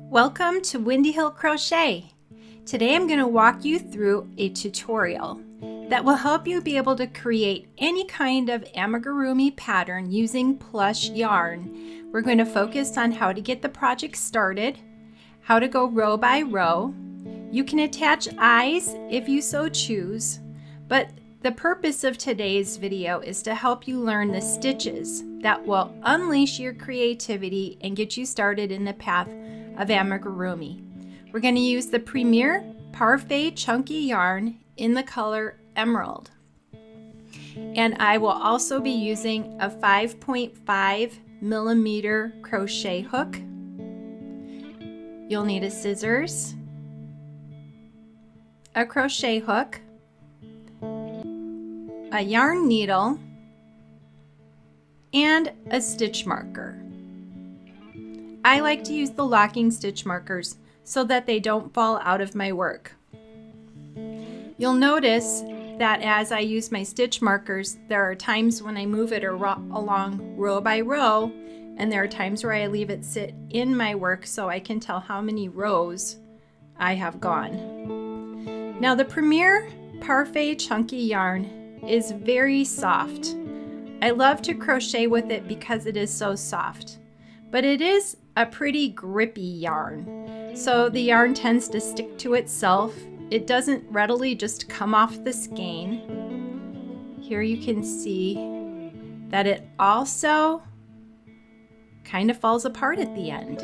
Welcome to Windy Hill Crochet. Today I'm going to walk you through a tutorial that will help you be able to create any kind of amigurumi pattern using plush yarn. We're going to focus on how to get the project started, how to go row by row. You can attach eyes if you so choose, but the purpose of today's video is to help you learn the stitches that will unleash your creativity and get you started in the path of amigurumi. We're going to use the Premier Parfait Chunky yarn in the color Emerald. And I will also be using a 5.5 millimeter crochet hook. You'll need a scissors, a crochet hook, a yarn needle, and a stitch marker. I like to use the locking stitch markers so that they don't fall out of my work. You'll notice that as I use my stitch markers, there are times when I move it along row by row, and there are times where I leave it sit in my work so I can tell how many rows I have gone. Now the Premier Parfait Chunky yarn is very soft. I love to crochet with it because it is so soft, but it is a pretty grippy yarn. So the yarn tends to stick to itself. It doesn't readily just come off the skein. Here you can see that it also kind of falls apart at the end.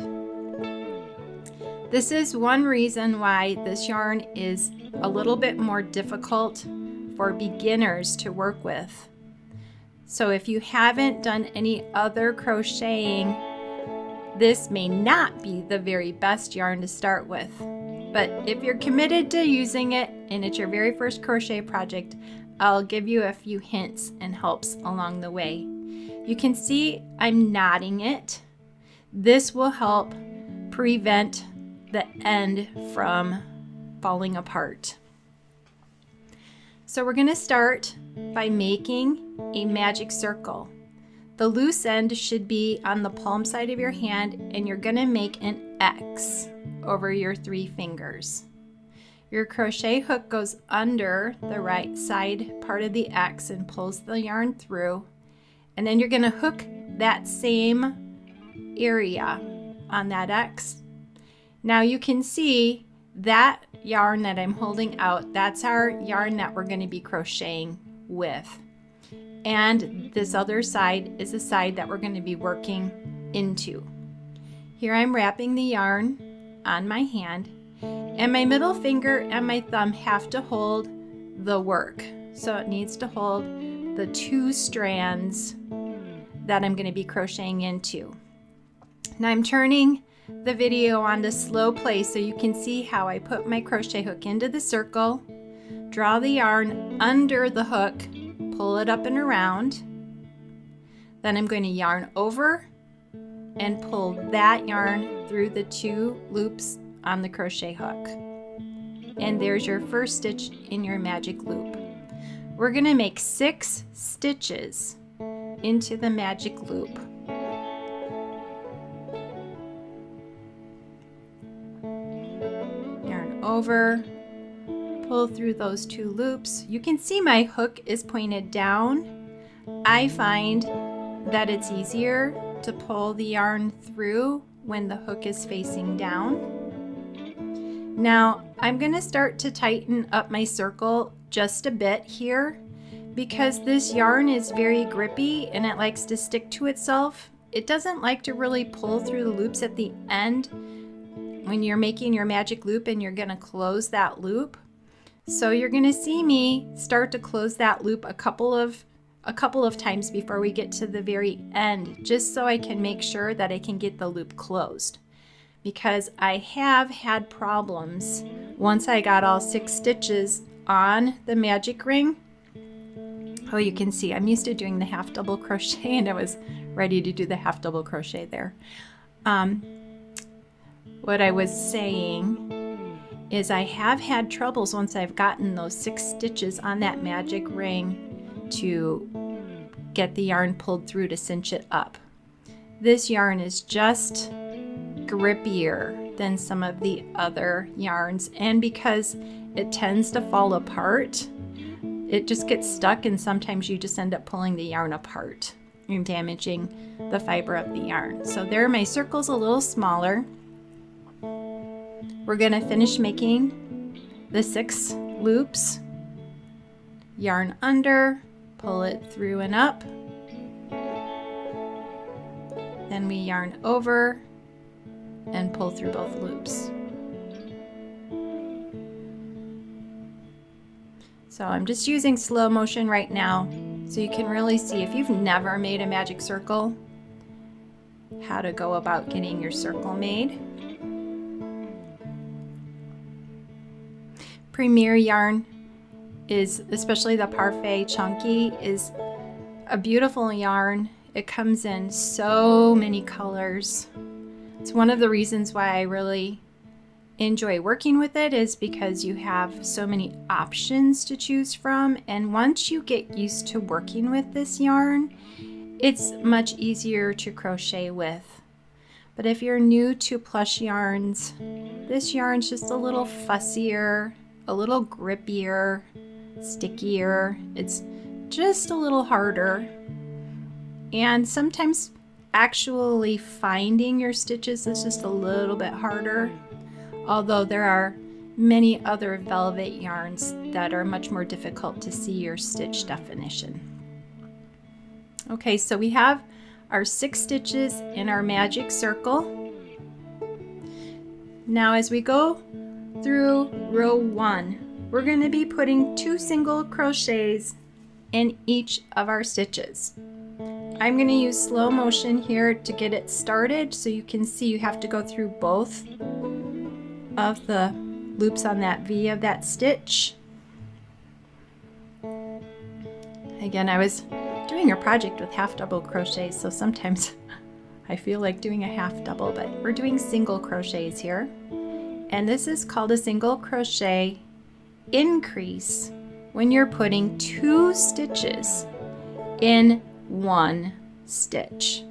This is one reason why this yarn is a little bit more difficult for beginners to work with. So if you haven't done any other crocheting, this may not be the very best yarn to start with. But if you're committed to using it and it's your very first crochet project, I'll give you a few hints and helps along the way. You can see I'm knotting it. This will help prevent the end from falling apart. So we're going to start by making a magic circle. The loose end should be on the palm side of your hand, and you're going to make an X over your 3 fingers. Your crochet hook goes under the right side part of the X and pulls the yarn through, and then you're going to hook that same area on that X. Now you can see that yarn that I'm holding out, that's our yarn that we're going to be crocheting with. And this other side is the side that we're going to be working into. Here I'm wrapping the yarn on my hand, and my middle finger and my thumb have to hold the work. So it needs to hold the 2 strands that I'm going to be crocheting into. Now I'm turning the video on to slow play so you can see how I put my crochet hook into the circle, draw the yarn under the hook, pull it up and around. Then I'm going to yarn over and pull that yarn through the 2 loops on the crochet hook. And there's your first stitch in your magic loop. We're going to make 6 stitches into the magic loop. Yarn over, pull through those 2 loops. You can see my hook is pointed down. I find that it's easier to pull the yarn through when the hook is facing down. Now I'm going to start to tighten up my circle just a bit here because this yarn is very grippy and it likes to stick to itself. It doesn't like to really pull through the loops at the end when you're making your magic loop and you're going to close that loop. So you're going to see me start to close that loop a couple of times before we get to the very end, just so I can make sure that I can get the loop closed. Because I have had problems once I got all 6 stitches on the magic ring. Oh, you can see I'm used to doing the half double crochet, and I was ready to do the half double crochet there. What I was saying is I have had troubles once I've gotten those 6 stitches on that magic ring to get the yarn pulled through to cinch it up. This yarn is just grippier than some of the other yarns, and because it tends to fall apart, it just gets stuck, and sometimes you just end up pulling the yarn apart and damaging the fiber of the yarn. So there, my circle's a little smaller. We're gonna finish making the 6 loops. Yarn under, pull it through and up. Then we yarn over and pull through both loops. So I'm just using slow motion right now so you can really see, if you've never made a magic circle, how to go about getting your circle made. Premier yarn is, especially the Parfait Chunky, is a beautiful yarn. It comes in so many colors. It's one of the reasons why I really enjoy working with it, is because you have so many options to choose from, and once you get used to working with this yarn, it's much easier to crochet with. But if you're new to plush yarns, this yarn's just a little fussier, a little grippier, stickier. It's just a little harder, and sometimes actually finding your stitches is just a little bit harder, although there are many other velvet yarns that are much more difficult to see your stitch definition. Okay, so we have our 6 stitches in our magic circle. Now as we go through row 1, we're going to be putting 2 single crochets in each of our stitches. I'm going to use slow motion here to get it started, so you can see you have to go through both of the loops on that V of that stitch. Again, I was doing a project with half double crochets, so sometimes I feel like doing a half double, but we're doing single crochets here. And this is called a single crochet increase when you're putting 2 stitches in 1 stitch.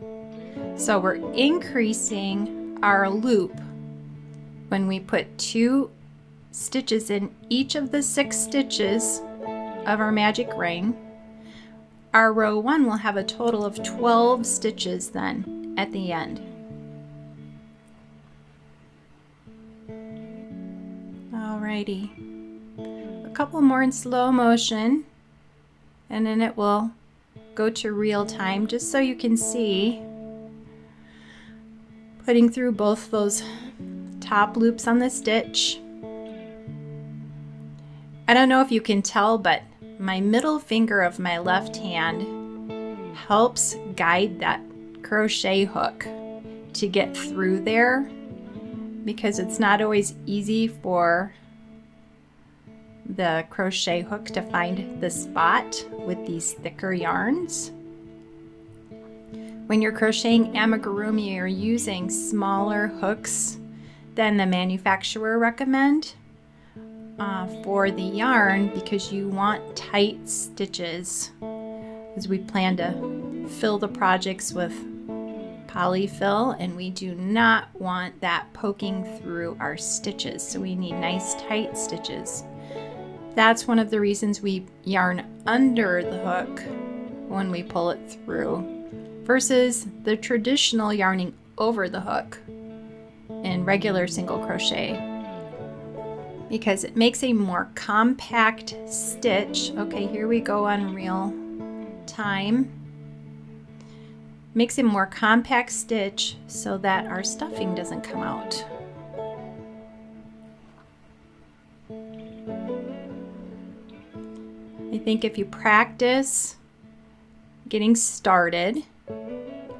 So we're increasing our loop when we put 2 stitches in each of the 6 stitches of our magic ring. Our row 1 will have a total of 12 stitches then at the end. Alrighty, a couple more in slow motion, and then it will go to real time, just so you can see putting through both those top loops on the stitch. I don't know if you can tell, but my middle finger of my left hand helps guide that crochet hook to get through there, because it's not always easy for the crochet hook to find the spot with these thicker yarns. When you're crocheting amigurumi, you're using smaller hooks than the manufacturer recommend for the yarn, because you want tight stitches, as we plan to fill the projects with polyfill, and we do not want that poking through our stitches, so we need nice tight stitches. That's one of the reasons we yarn under the hook when we pull it through, versus the traditional yarning over the hook in regular single crochet, because it makes a more compact stitch. Okay, here we go on real time. Makes a more compact stitch so that our stuffing doesn't come out. I think if you practice getting started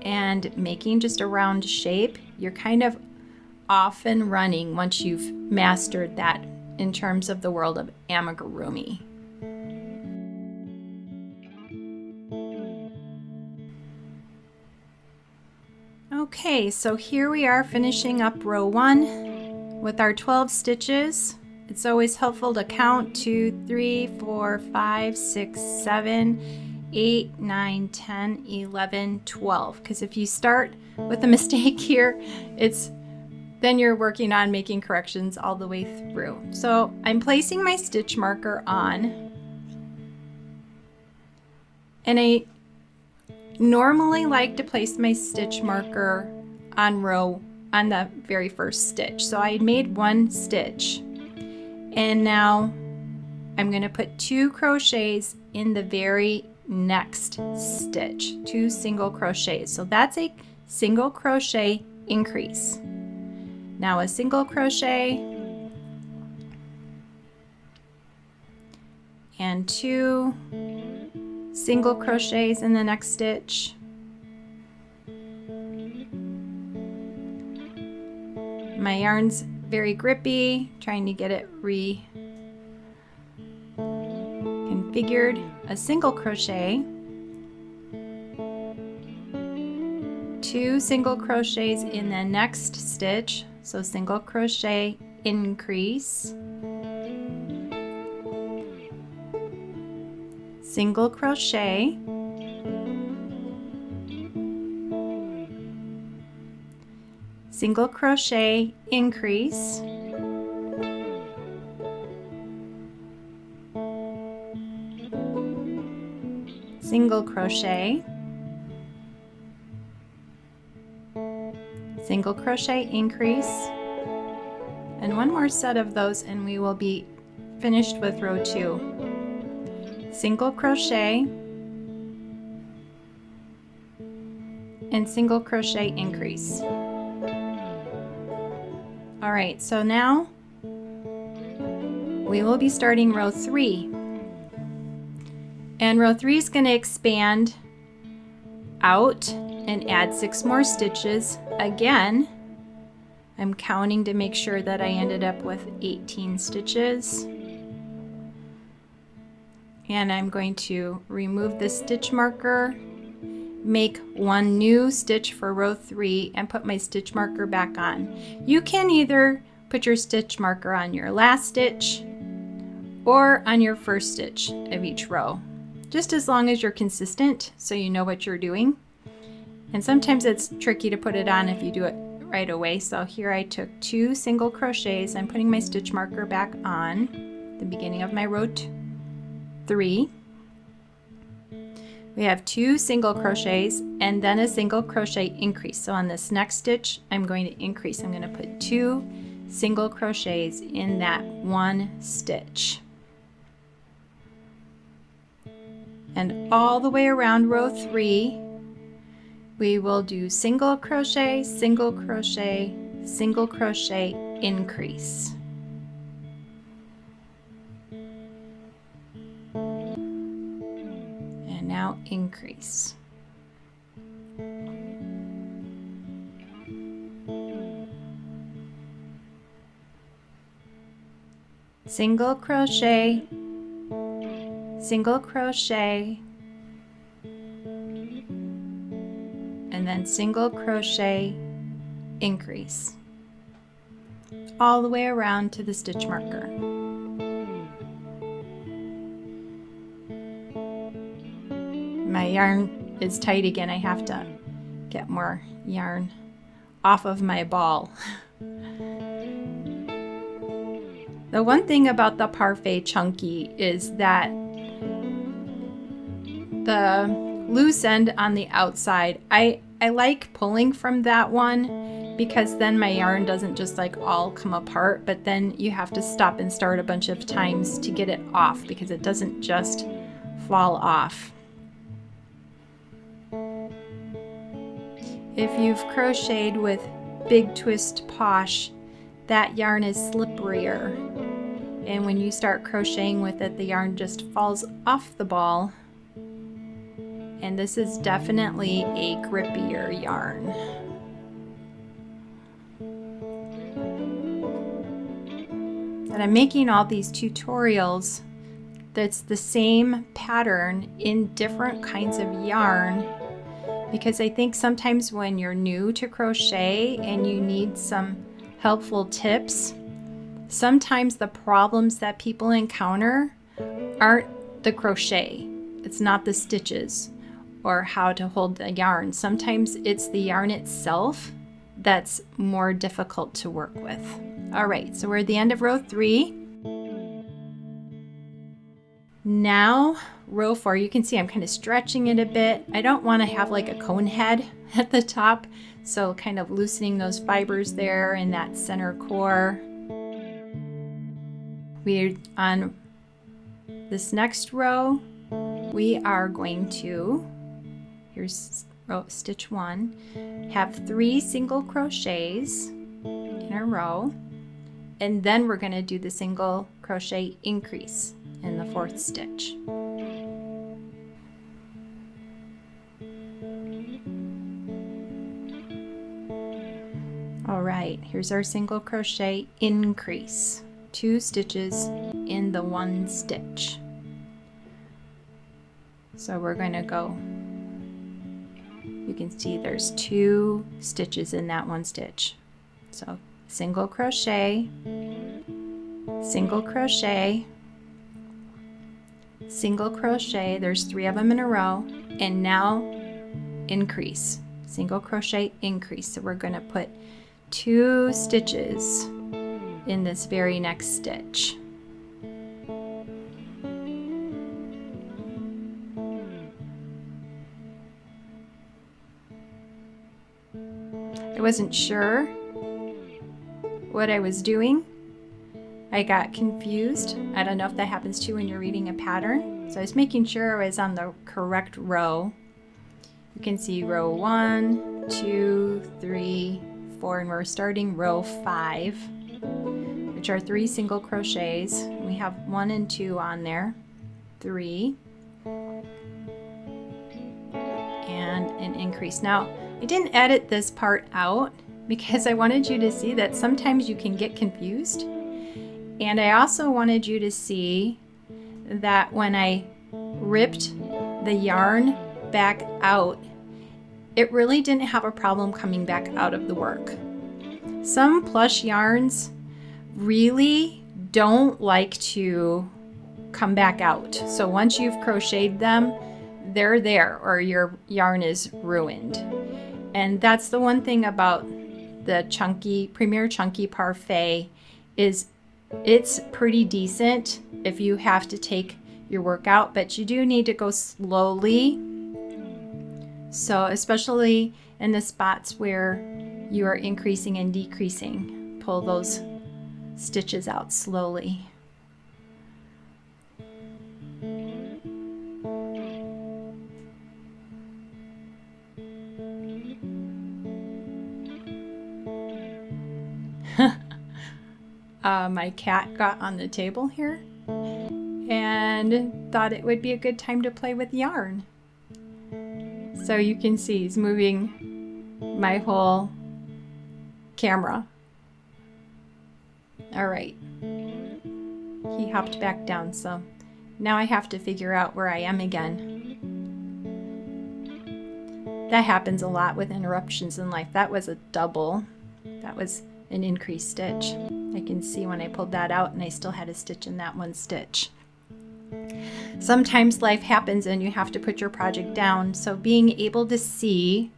and making just a round shape, you're kind of off and running once you've mastered that in terms of the world of amigurumi. Okay, so here we are finishing up row 1 with our 12 stitches. It's always helpful to count 2, 3, 4, 5, 6, 7, 8, 9, 10, 11, 12, because if you start with a mistake here, it's then you're working on making corrections all the way through. So I'm placing my stitch marker on, and I normally like to place my stitch marker on the very first stitch. So I made one stitch, and now I'm going to put 2 crochets in the very next stitch, 2 single crochets. So that's a single crochet increase. Now a single crochet and 2 single crochets in the next stitch. My yarn's very grippy, trying to get it reconfigured. A single crochet, 2 single crochets in the next stitch, so single crochet increase, single crochet, single crochet increase, single crochet, single crochet increase, and one more set of those and we will be finished with row 2. Single crochet and single crochet increase. All right, so now we will be starting row 3. And row 3 is going to expand out and add 6 more stitches. Again, I'm counting to make sure that I ended up with 18 stitches. And I'm going to remove the stitch marker, make 1 new stitch for row 3, and put my stitch marker back on. You can either put your stitch marker on your last stitch or on your first stitch of each row, just as long as you're consistent so you know what you're doing. And sometimes it's tricky to put it on if you do it right away. So here I took 2 single crochets. I'm putting my stitch marker back on the beginning of my row 3. We have 2 single crochets and then a single crochet increase. So on this next stitch, I'm going to increase. I'm going to put 2 single crochets in that one stitch. And all the way around row 3, we will do single crochet, single crochet, single crochet increase. And now increase. Single crochet, single crochet, and then single crochet increase all the way around to the stitch marker. My yarn is tight again. I have to get more yarn off of my ball. The one thing about the Parfait Chunky is that the loose end on the outside, I like pulling from that one because then my yarn doesn't just like all come apart, but then you have to stop and start a bunch of times to get it off because it doesn't just fall off. If you've crocheted with Big Twist Posh, that yarn is slipperier, and when you start crocheting with it, the yarn just falls off the ball. And this is definitely a grippier yarn. And I'm making all these tutorials that's the same pattern in different kinds of yarn because I think sometimes when you're new to crochet and you need some helpful tips, sometimes the problems that people encounter aren't the crochet. It's not the stitches or how to hold the yarn. Sometimes it's the yarn itself that's more difficult to work with. All right, so we're at the end of row 3. Now row 4, you can see I'm kind of stretching it a bit. I don't want to have like a cone head at the top, so kind of loosening those fibers there in that center core. We're on this next row. We are going to, here's stitch 1, have 3 single crochets in a row, and then we're going to do the single crochet increase in the 4th stitch. All right, here's our single crochet increase, 2 stitches in the 1 stitch. So we're going to go, you can see there's 2 stitches in that 1 stitch. So single crochet, single crochet, single crochet, there's 3 of them in a row, and now increase, single crochet increase. So we're going to put 2 stitches in this very next stitch. I wasn't sure what I was doing. I got confused. I don't know if that happens too when you're reading a pattern. So I was making sure I was on the correct row. You can see row 1, 2, 3, 4, and we're starting row 5, which are 3 single crochets. We have 1 and 2 on there, 3, and an increase. Now, I didn't edit this part out because I wanted you to see that sometimes you can get confused. And I also wanted you to see that when I ripped the yarn back out, it really didn't have a problem coming back out of the work. Some plush yarns really don't like to come back out. So once you've crocheted them, they're there or your yarn is ruined. And that's the one thing about the Chunky, Premier Chunky Parfait is it's pretty decent if you have to take your work out, but you do need to go slowly. So especially in the spots where you are increasing and decreasing, pull those stitches out slowly. My cat got on the table here and thought it would be a good time to play with yarn. So you can see he's moving my whole camera. All right, he hopped back down, so now I have to figure out where I am again. That happens a lot with interruptions in life. That was a double. That was an increased stitch. I can see when I pulled that out and I still had a stitch in that 1 stitch. Sometimes life happens and you have to put your project down, so being able to see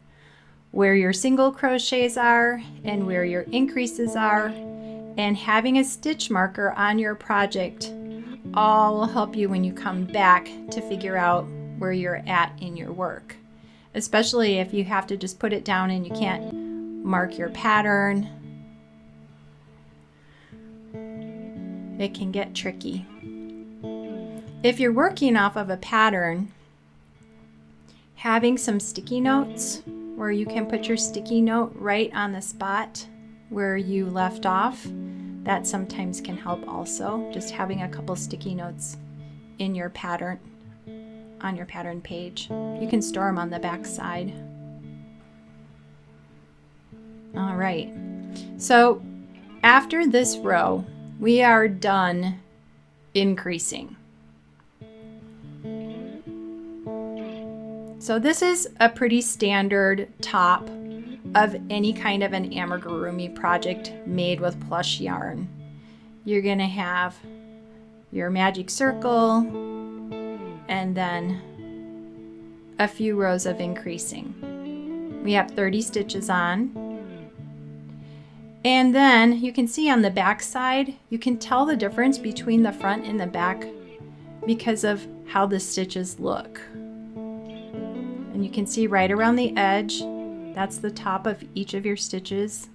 where your single crochets are and where your increases are and having a stitch marker on your project all will help you when you come back to figure out where you're at in your work, especially if you have to just put it down and you can't mark your pattern. It can get tricky. If you're working off of a pattern, having some sticky notes where you can put your sticky note right on the spot where you left off, that sometimes can help also. Just having a couple sticky notes in your pattern, on your pattern page. You can store them on the back side. All right, so after this row, we are done increasing. So this is a pretty standard top of any kind of an amigurumi project made with plush yarn. You're going to have your magic circle and then a few rows of increasing. We have 30 stitches on. And then you can see on the back side, you can tell the difference between the front and the back because of how the stitches look. And you can see right around the edge, that's the top of each of your stitches.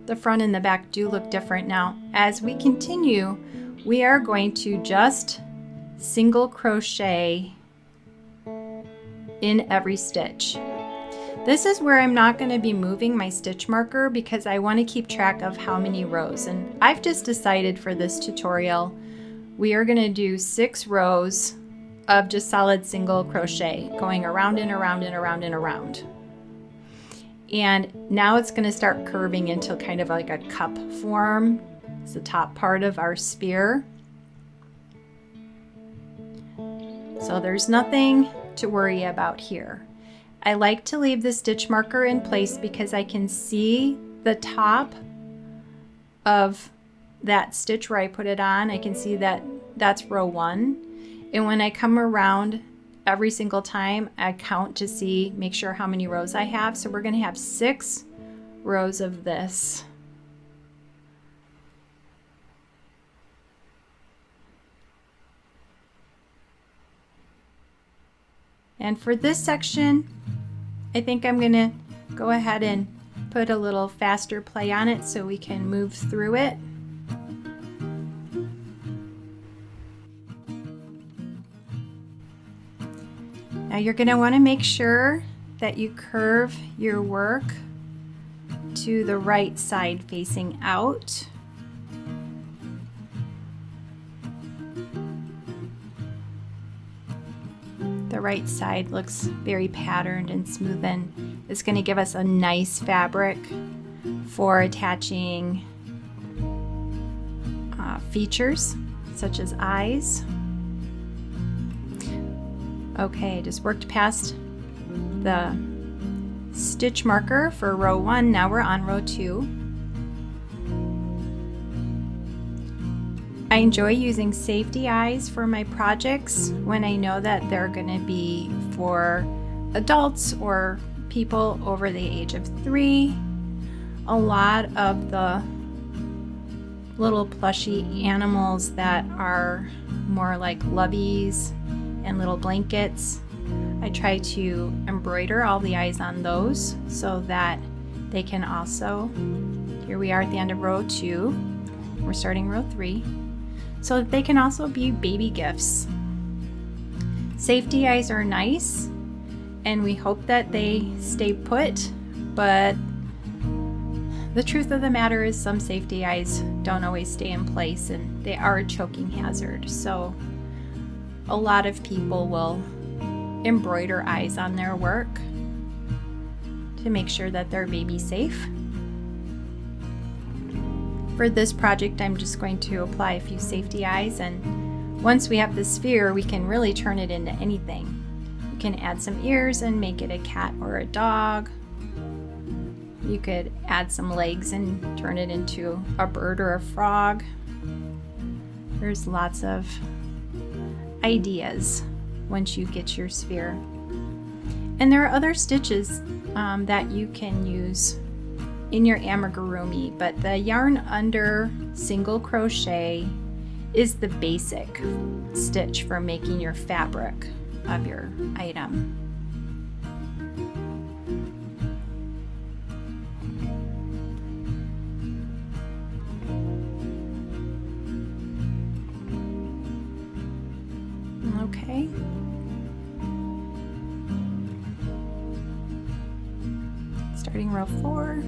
The front and the back do look different. Now, as we continue, we are going to just single crochet in every stitch. This is where I'm not going to be moving my stitch marker because I want to keep track of how many rows. And I've just decided for this tutorial, we are going to do 6 rows of just solid single crochet going around and around and around and around. And now it's going to start curving into kind of like a cup form. It's the top part of our sphere. So there's nothing to worry about here. I like to leave the stitch marker in place because I can see the top of that stitch where I put it on. I can see that that's row 1. And when I come around every single time, I count to see, make sure how many rows I have. So we're going to have 6 rows of this. And for this section, I think I'm going to go ahead and put a little faster play on it so we can move through it. Now you're going to want to make sure that you curve your work to the right side facing out. The right side looks very patterned and smooth, and it's going to give us a nice fabric for attaching features such as eyes. Okay, just worked past the stitch marker for row 1. Now we're on row 2. I enjoy using safety eyes for my projects when I know that they're going to be for adults or people over the age of 3. A lot of the little plushy animals that are more like loveys and little blankets, I try to embroider all the eyes on those so that they can also, here we are at the end of row 2, we're starting row 3, so that they can also be baby gifts. Safety eyes are nice and we hope that they stay put, but the truth of the matter is some safety eyes don't always stay in place and they are a choking hazard. So a lot of people will embroider eyes on their work to make sure that they're baby safe. For this project, I'm just going to apply a few safety eyes, and once we have the sphere, we can really turn it into anything. You can add some ears and make it a cat or a dog. You could add some legs and turn it into a bird or a frog. There's lots of ideas once you get your sphere. And there are other stitches that you can use in your amigurumi, but the yarn under single crochet is the basic stitch for making your fabric of your item. Okay. Starting row 4.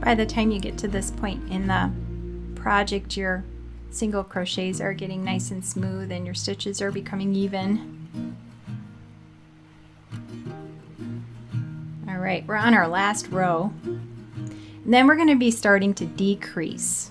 By the time you get to this point in the project, your single crochets are getting nice and smooth and your stitches are becoming even. All right, we're on our last row. And then we're going to be starting to decrease.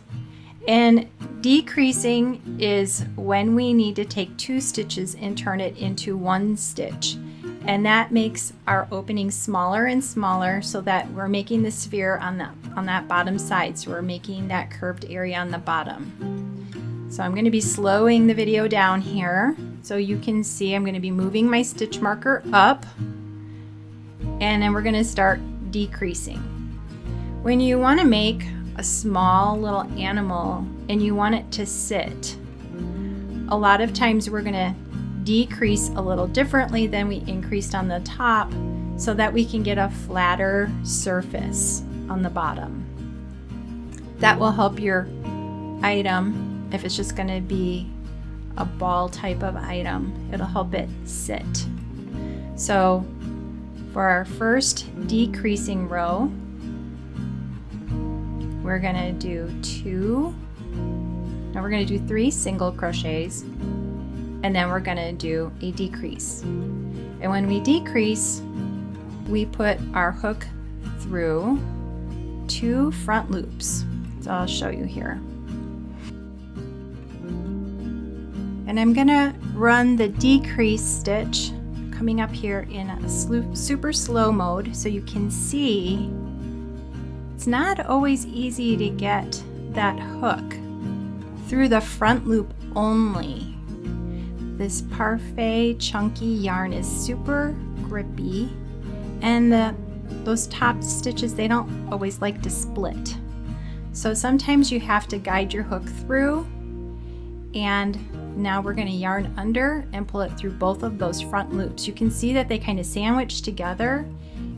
And Decreasing is when we need to take 2 stitches and turn it into 1 stitch. And that makes our opening smaller and smaller so that we're making the sphere on that bottom side. So we're making that curved area on the bottom. So I'm going to be slowing the video down here so you can see I'm going to be moving my stitch marker up, and then we're going to start decreasing. When you want to make a small little animal and you want it to sit, a lot of times we're going to decrease a little differently than we increased on the top so that we can get a flatter surface on the bottom. That will help your item. If it's just going to be a ball type of item, it'll help it sit. So for our first decreasing row, we're going to do 2, now we're going to do 3 single crochets, and then we're going to do a decrease. And when we decrease, we put our hook through 2 front loops. So I'll show you here. And I'm going to run the decrease stitch coming up here in a super slow mode so you can see it's not always easy to get that hook through the front loop only. This Parfait Chunky yarn is super grippy, and those top stitches, they don't always like to split. So sometimes you have to guide your hook through, and now we're going to yarn under and pull it through both of those front loops. You can see that they kind of sandwich together.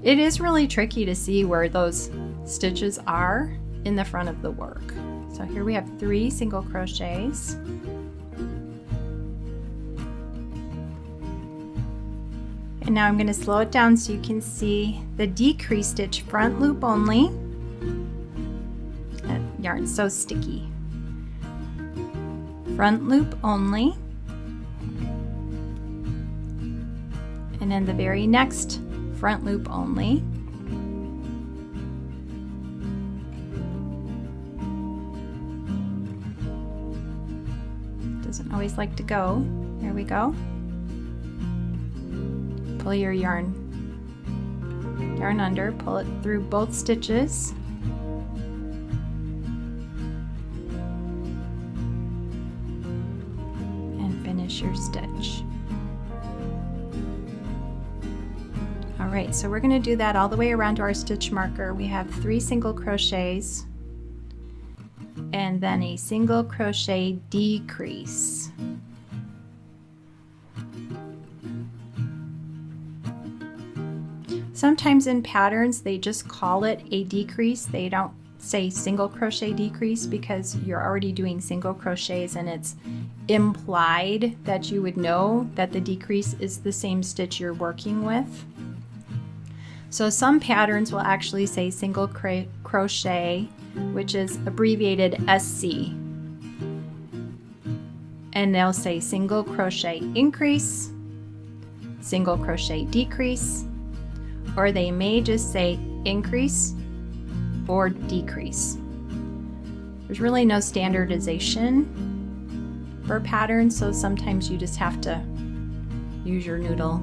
It is really tricky to see where those stitches are in the front of the work. So here we have 3 single crochets. And now I'm going to slow it down so you can see the decrease stitch front loop only. That yarn's so sticky. Front loop only. And then the very next front loop only. Doesn't always like to go. There we go. Pull your yarn under, pull it through both stitches. And finish your stitch. All right, so we're going to do that all the way around to our stitch marker. We have 3 single crochets and then a single crochet decrease. Sometimes in patterns they just call it a decrease. They don't say single crochet decrease because you're already doing single crochets and it's implied that you would know that the decrease is the same stitch you're working with. So some patterns will actually say single crochet, which is abbreviated SC. And they'll say single crochet increase, single crochet decrease, or they may just say increase or decrease. There's really no standardization for patterns, so sometimes you just have to use your noodle.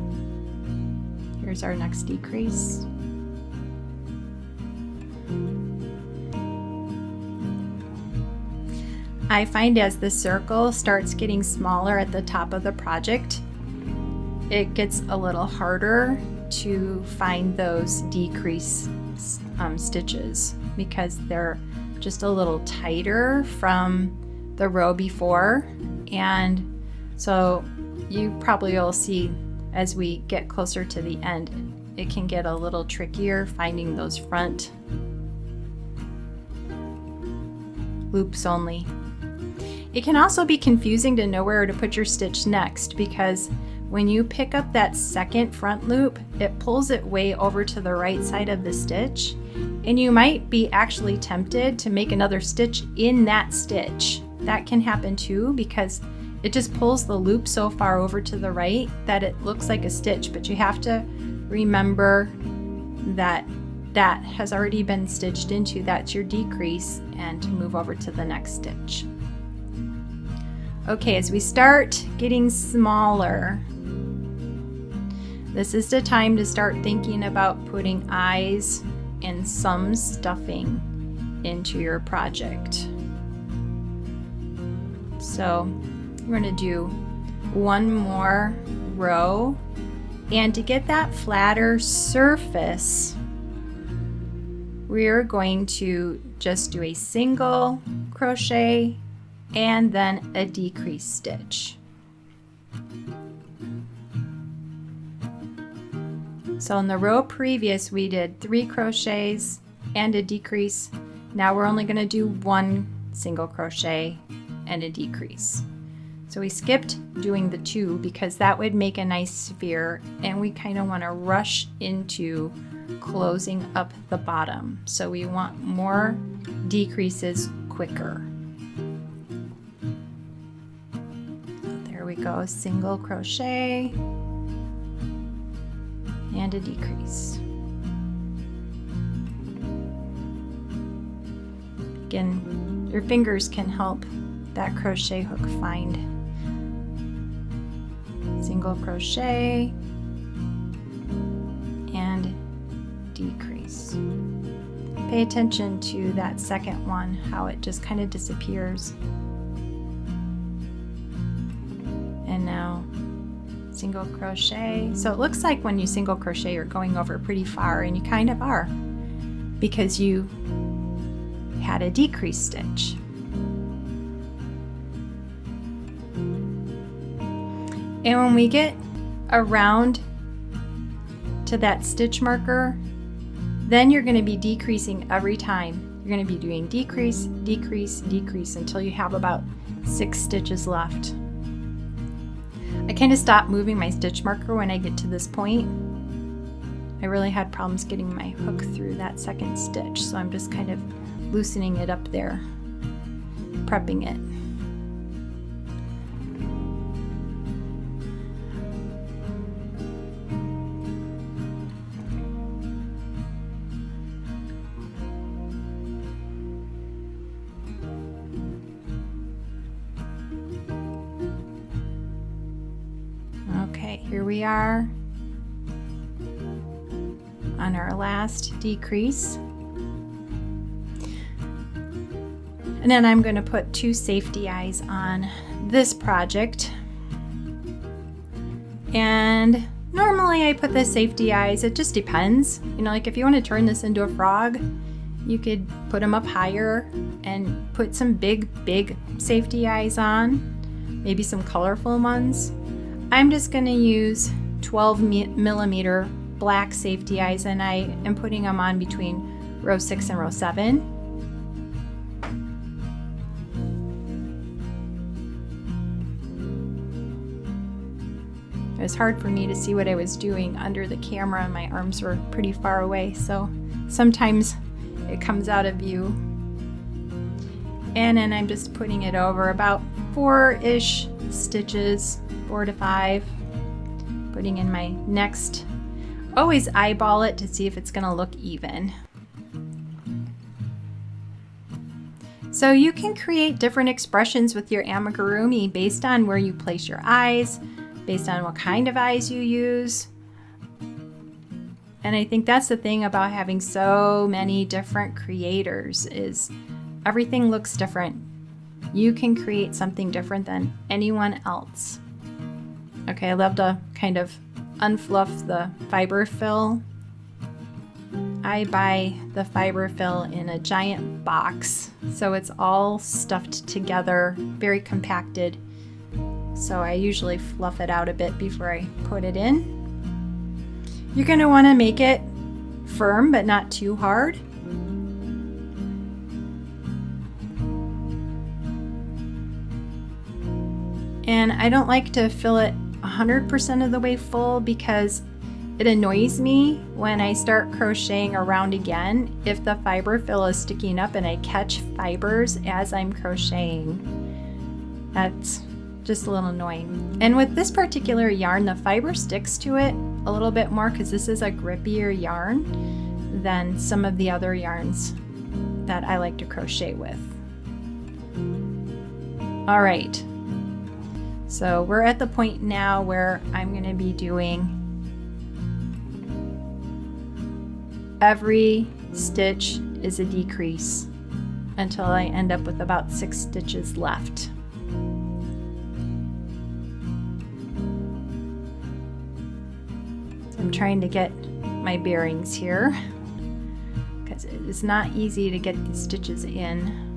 Here's our next decrease. I find as the circle starts getting smaller at the top of the project, it gets a little harder to find those decrease stitches because they're just a little tighter from the row before, and so you probably will see as we get closer to the end it can get a little trickier finding those front loops only. It can also be confusing to know where to put your stitch next because when you pick up that second front loop, it pulls it way over to the right side of the stitch, and you might be actually tempted to make another stitch in that stitch. That can happen too because it just pulls the loop so far over to the right that it looks like a stitch, but you have to remember that that has already been stitched into. That's your decrease, and to move over to the next stitch. Okay, as we start getting smaller, this is the time to start thinking about putting eyes and some stuffing into your project. So we're going to do one more row, and to get that flatter surface, we're going to just do a single crochet and then a decrease stitch. So in the row previous we did 3 crochets and a decrease. Now we're only going to do 1 single crochet and a decrease. So we skipped doing the 2 because that would make a nice sphere, and we kind of want to rush into closing up the bottom. So we want more decreases quicker. There we go, single crochet and a decrease. Again, your fingers can help that crochet hook find. Single crochet and decrease. Pay attention to that second one, how it just kind of disappears. And now single crochet. So it looks like when you single crochet you're going over pretty far, and you kind of are because you had a decrease stitch. And when we get around to that stitch marker, then you're going to be decreasing every time. You're going to be doing decrease, decrease, decrease until you have about 6 stitches left. I kind of stop moving my stitch marker when I get to this point. I really had problems getting my hook through that second stitch, so I'm just kind of loosening it up there, prepping it. Okay, here we are on our last decrease. And then I'm going to put 2 safety eyes on this project. And normally I put the safety eyes, it just depends. You know, like if you want to turn this into a frog, you could put them up higher and put some big safety eyes on, maybe some colorful ones. I'm just going to use 12 millimeter black safety eyes, and I am putting them on between row 6 and row 7. It was hard for me to see what I was doing under the camera, and my arms were pretty far away, so sometimes it comes out of view. And then I'm just putting it over about 4-ish stitches, 4 to 5. Putting in my next. Always eyeball it to see if it's going to look even. So you can create different expressions with your amigurumi based on where you place your eyes, based on what kind of eyes you use. And I think that's the thing about having so many different creators, is everything looks different. You can create something different than anyone else. Okay, I love to kind of unfluff the fiber fill. I buy the fiber fill in a giant box, so it's all stuffed together, very compacted. So I usually fluff it out a bit before I put it in. You're going to want to make it firm but not too hard. And I don't like to fill it 100% of the way full because it annoys me when I start crocheting around again if the fiber fill is sticking up and I catch fibers as I'm crocheting. That's just a little annoying. And with this particular yarn, the fiber sticks to it a little bit more because this is a grippier yarn than some of the other yarns that I like to crochet with. All right, So we're at the point now where I'm going to be doing every stitch is a decrease until I end up with about 6 stitches left. So I'm trying to get my bearings here because it is not easy to get these stitches in.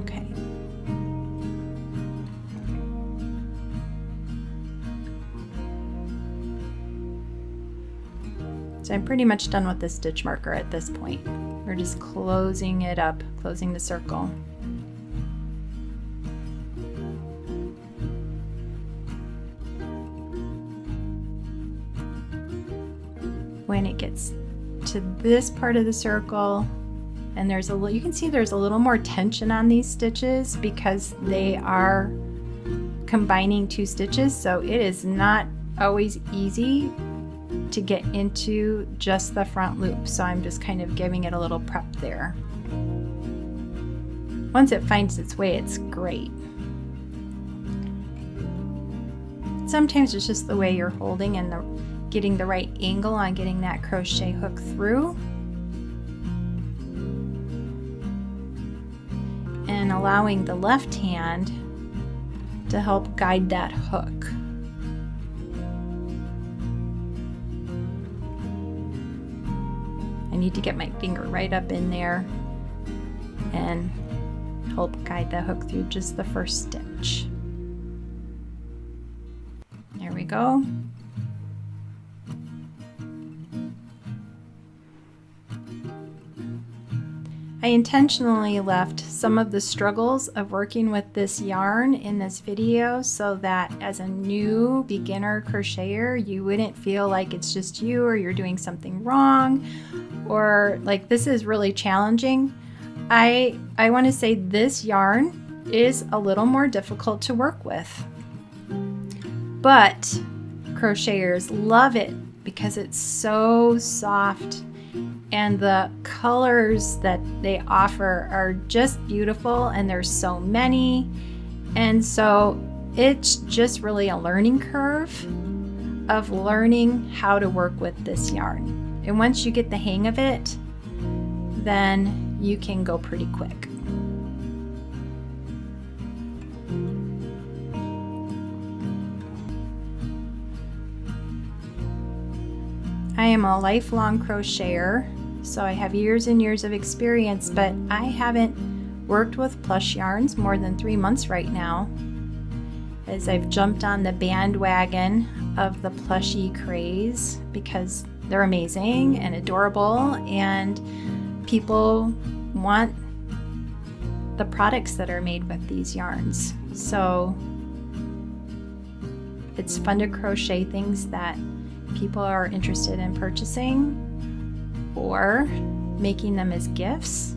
Okay. So I'm pretty much done with the stitch marker at this point. We're just closing it up, closing the circle. When it gets to this part of the circle, and there's a little, you can see there's a little more tension on these stitches because they are combining 2 stitches, so it is not always easy to get into just the front loop, so I'm just kind of giving it a little prep there. Once it finds its way, it's great. Sometimes it's just the way you're holding and getting the right angle on getting that crochet hook through, and allowing the left hand to help guide that hook. I need to get my finger right up in there and help guide the hook through just the first stitch. There we go. I intentionally left some of the struggles of working with this yarn in this video so that as a new beginner crocheter, you wouldn't feel like it's just you or you're doing something wrong or like this is really challenging. I want to say this yarn is a little more difficult to work with, but crocheters love it because it's so soft and the colors that they offer are just beautiful, and there's so many, and so it's just really a learning curve of learning how to work with this yarn. And once you get the hang of it, then you can go pretty quick. I am a lifelong crocheter, so I have years and years of experience, but I haven't worked with plush yarns more than 3 months right now, as I've jumped on the bandwagon of the plushy craze because they're amazing and adorable, and people want the products that are made with these yarns. So it's fun to crochet things that people are interested in purchasing or making them as gifts.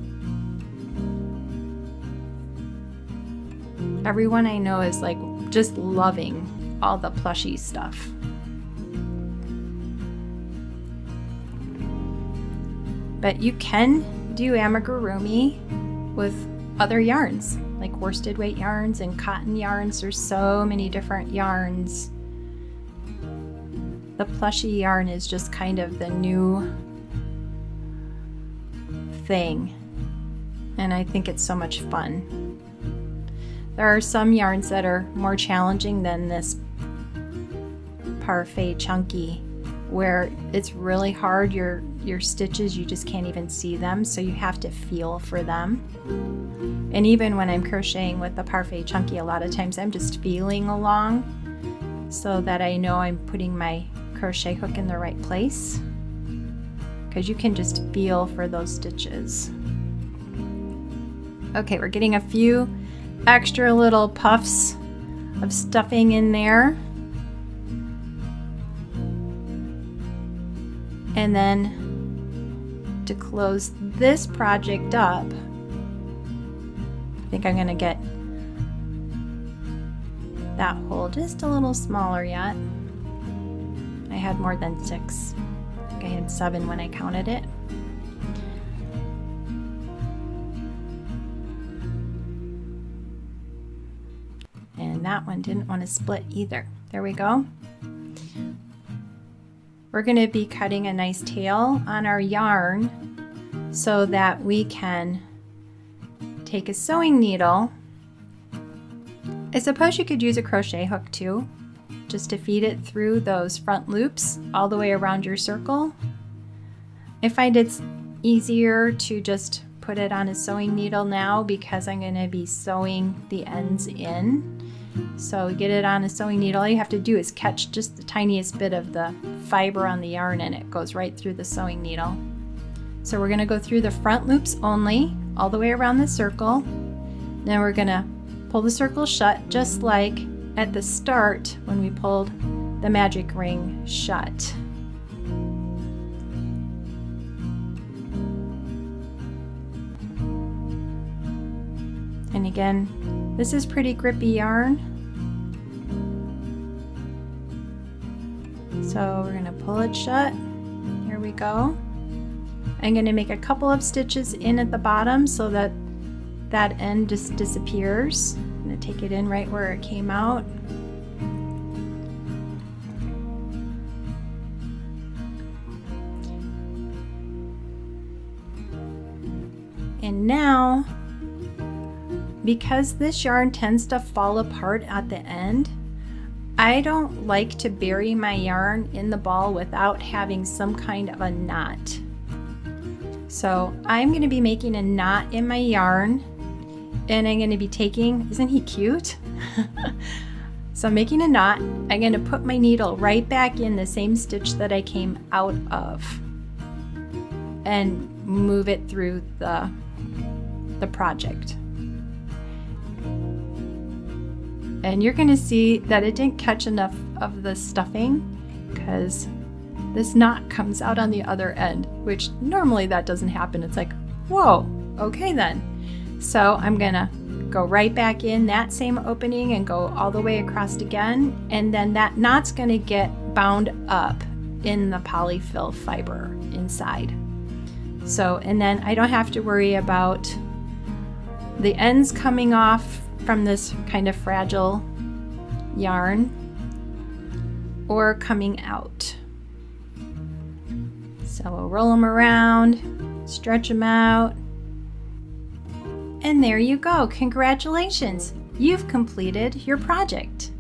Everyone I know is like just loving all the plushy stuff. But you can do amigurumi with other yarns, like worsted weight yarns and cotton yarns. There's so many different yarns. The plushy yarn is just kind of the new thing, and I think it's so much fun. There are some yarns that are more challenging than this Parfait Chunky, where it's really hard. Your stitches, you just can't even see them, so you have to feel for them. And even when I'm crocheting with the Parfait Chunky, a lot of times I'm just feeling along so that I know I'm putting my crochet hook in the right place, because you can just feel for those stitches. Okay, we're getting a few extra little puffs of stuffing in there, and then to close this project up, I think I'm gonna get that hole just a little smaller yet. I had more than 6. I think I had 7 when I counted it. that one didn't want to split either. There we go. We're going to be cutting a nice tail on our yarn so that we can take a sewing needle. I suppose you could use a crochet hook too, just to feed it through those front loops all the way around your circle. I find it's easier to just put it on a sewing needle now because I'm going to be sewing the ends in. So get it on a sewing needle. All you have to do is catch just the tiniest bit of the fiber on the yarn and it goes right through the sewing needle. So we're going to go through the front loops only, all the way around the circle. Then we're going to pull the circle shut just like at the start when we pulled the magic ring shut. And again, this is pretty grippy yarn. So we're going to pull it shut. Here we go. I'm going to make a couple of stitches in at the bottom so that that end just disappears. I'm going to take it in right where it came out. And now, because this yarn tends to fall apart at the end, I don't like to bury my yarn in the ball without having some kind of a knot. So I'm going to be making a knot in my yarn, and I'm going to be taking, isn't he cute? So I'm making a knot. I'm going to put my needle right back in the same stitch that I came out of and move it through the project. And you're going to see that it didn't catch enough of the stuffing because this knot comes out on the other end, which normally that doesn't happen. It's like, whoa, okay then. So I'm going to go right back in that same opening and go all the way across again. And then that knot's going to get bound up in the polyfill fiber inside. So, and then I don't have to worry about the ends coming off from this kind of fragile yarn or coming out. So we'll roll them around, stretch them out, and there you go. Congratulations! You've completed your project.